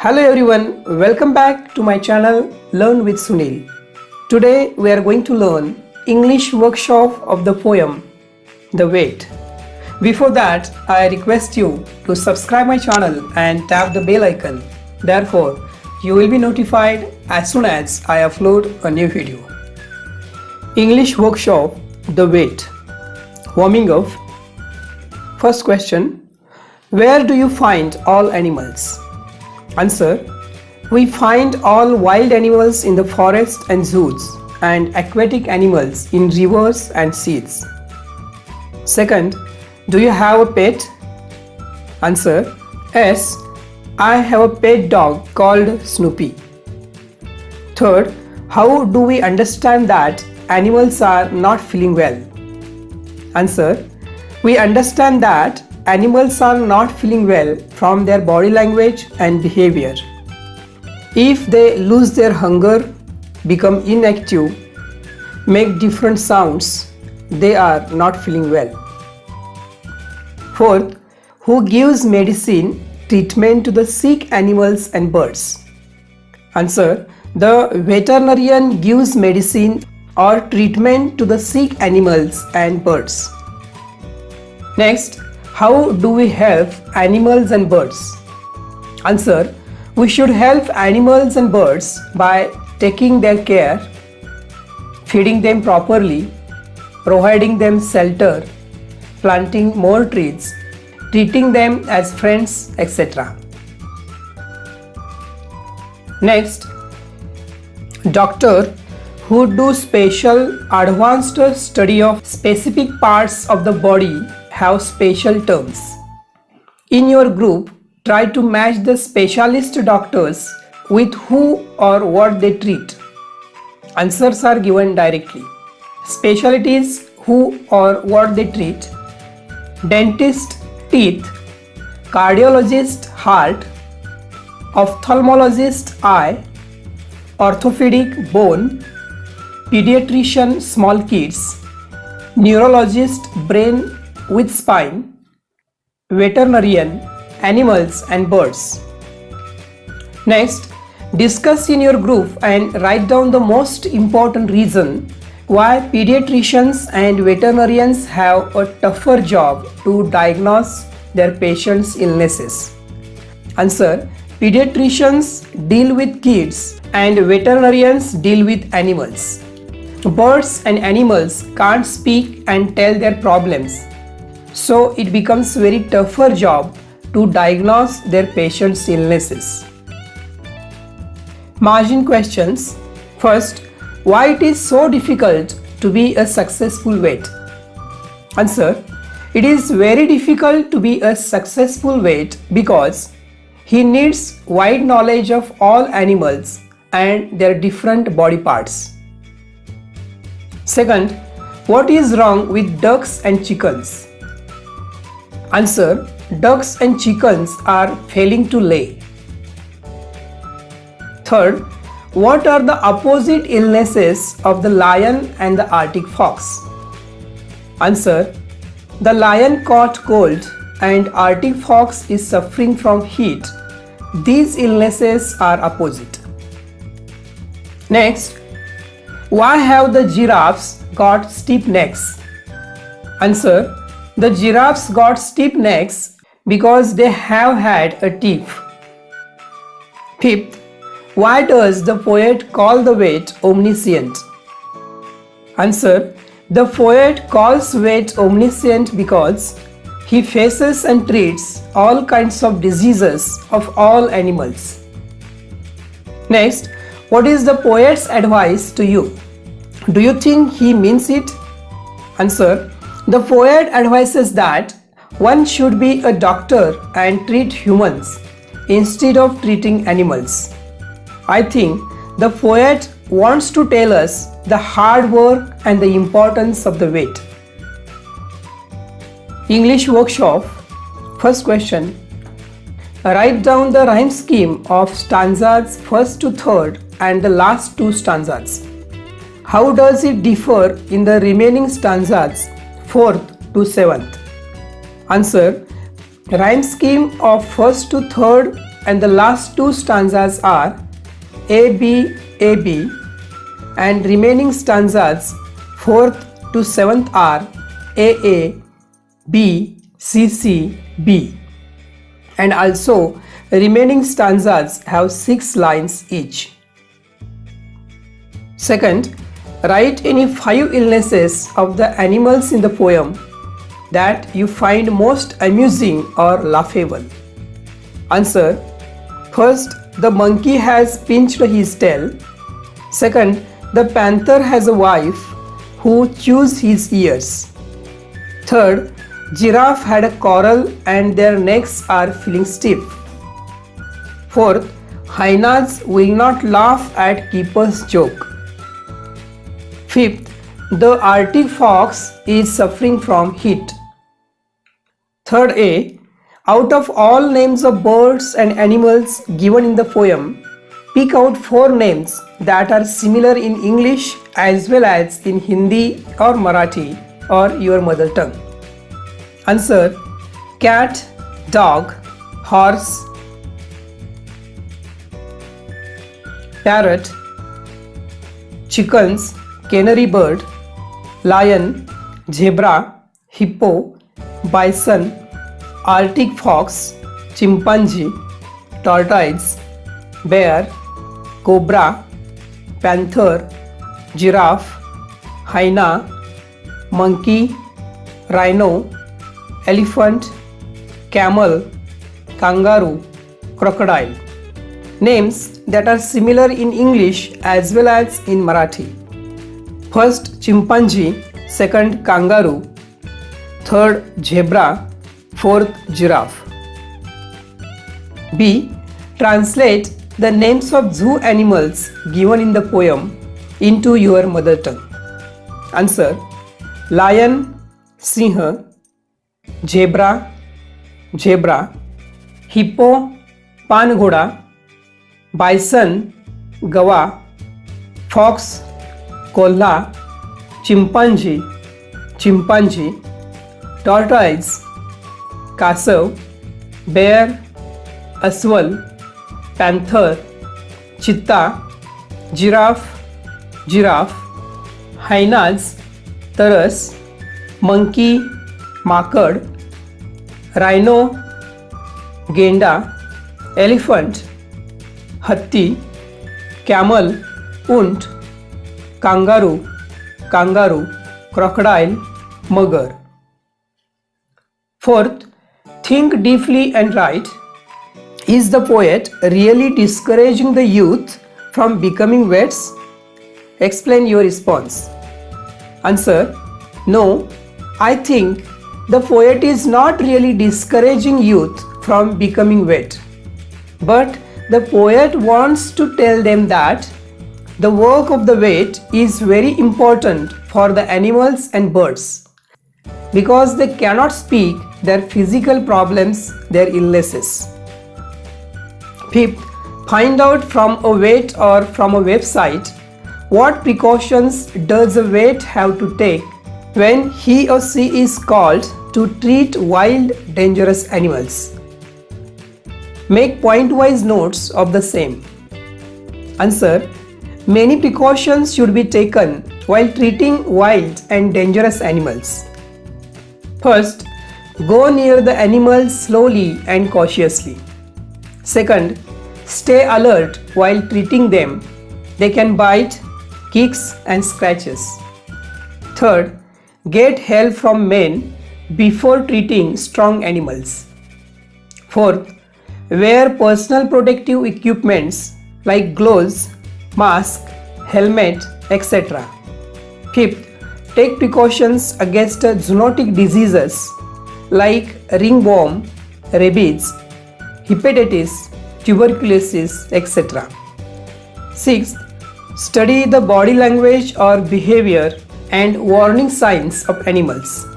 Hello everyone, welcome back to my channel Learn with Sunil. Today we are going to learn English workshop of the poem The Weight. Before that, I request you to subscribe my channel and tap the bell icon. Therefore, you will be notified as soon as I upload a new video. English workshop The Weight. Warming up. First question. Where do you find all animals? Answer. We find all wild animals in the forest and zoos, and aquatic animals in rivers and seas. Second. Do you have a pet? Answer. Yes, I have a pet dog called Snoopy. Third. How do we understand that animals are not feeling well? Answer. We understand that animals are not feeling well from their body language and behavior. If they lose their hunger, become inactive, make different sounds, they are not feeling well. Fourth, who gives medicine, treatment to the sick animals and birds? Answer. The veterinarian gives medicine or treatment to the sick animals and birds. Next, how do we help animals and birds? Answer. We should help animals and birds by taking their care, feeding them properly, providing them shelter, planting more trees, treating them as friends, etc. Next, doctor who do special advanced study of specific parts of the body have special terms. In your group, try to match the specialist doctors with who or what they treat. Answers are given directly. Specialties, who or what they treat. Dentist, teeth. Cardiologist, heart. Ophthalmologist, eye. Orthopedic, bone. Pediatrician, small kids. Neurologist, brain with spine. Veterinarian, animals and birds. Next, discuss in your group and write down the most important reason why pediatricians and veterinarians have a tougher job to diagnose their patients' illnesses. Answer. Pediatricians deal with kids and veterinarians deal with animals. Birds and animals can't speak and tell their problems, so it becomes very tougher job to diagnose their patients' illnesses. Margin questions. First, why it is so difficult to be a successful vet? Answer. It is very difficult to be a successful vet because he needs wide knowledge of all animals and their different body parts. Second, what is wrong with ducks and chickens? Answer. Ducks and chickens are failing to lay. Third, what are the opposite illnesses of the lion and the Arctic fox? Answer. The lion caught cold and Arctic fox is suffering from heat. These illnesses are opposite. Next, why have the giraffes got steep necks? Answer. The giraffes got steep necks because they have had a teeth. Fifth, why does the poet call the vet omniscient? Answer. The poet calls vet omniscient because he faces and treats all kinds of diseases of all animals. Next, what is the poet's advice to you? Do you think he means it? Answer. The poet advises that one should be a doctor and treat humans instead of treating animals. I think the poet wants to tell us the hard work and the importance of the vet. English workshop. First question. Write down the rhyme scheme of stanzas 1st to 3rd and the last 2 stanzas. How does it differ in the remaining stanzas 4th to 7th? Answer. Rhyme scheme of 1st to 3rd and the last two stanzas are A, B, A, B, and remaining stanzas 4th to 7th are A, A, B, C, C, B, and also remaining stanzas have 6 lines each. Second, write any 5 illnesses of the animals in the poem that you find most amusing or laughable. Answer: first, the monkey has pinched his tail. Second, the panther has a wife who chews his ears. Third, giraffe had a quarrel and their necks are feeling stiff. Fourth, hyenas will not laugh at keeper's joke. Fifth, the Arctic fox is suffering from heat. Third A, out of all names of birds and animals given in the poem, pick out 4 names that are similar in English as well as in Hindi or Marathi or your mother tongue. Answer: cat, dog, horse, parrot, chickens, canary bird, lion, zebra, hippo, bison, Arctic fox, chimpanzee, tortoise, bear, cobra, panther, giraffe, hyena, monkey, rhino, elephant, camel, kangaroo, crocodile. Names that are similar in English as well as in Marathi. First chimpanzee, second kangaroo, third zebra, fourth giraffe. B. Translate the names of zoo animals given in the poem into your mother tongue. Answer: lion, sinha, zebra, zebra, hippo, panghoda, bison, gawa, fox, kolla, chimpanzee, chimpanzee, tortoise, kasav, bear, aswal, panther, cheetah, giraffe, giraffe, hyenas, taras, monkey, makad, rhino, genda, elephant, hatti, camel, ऊंट, kangaroo, kangaroo, crocodile, magar. Fourth, think deeply and write: is the poet really discouraging the youth from becoming vets? Explain your response. Answer: no, I think the poet is not really discouraging youth from becoming vet, but the poet wants to tell them that the work of the vet is very important for the animals and birds because they cannot speak their physical problems, their illnesses. Fifth, find out from a vet or from a website what precautions does a vet have to take when he or she is called to treat wild, dangerous animals. Make point-wise notes of the same. Answer: many precautions should be taken while treating wild and dangerous animals. First, go near the animals slowly and cautiously. Second, stay alert while treating them. They can bite, kicks and scratches. Third, get help from men before treating strong animals. Fourth, wear personal protective equipments like gloves, mask, helmet, etc. Fifth, take precautions against zoonotic diseases like ringworm, rabies, hepatitis, tuberculosis, etc. Sixth, study the body language or behavior and warning signs of animals.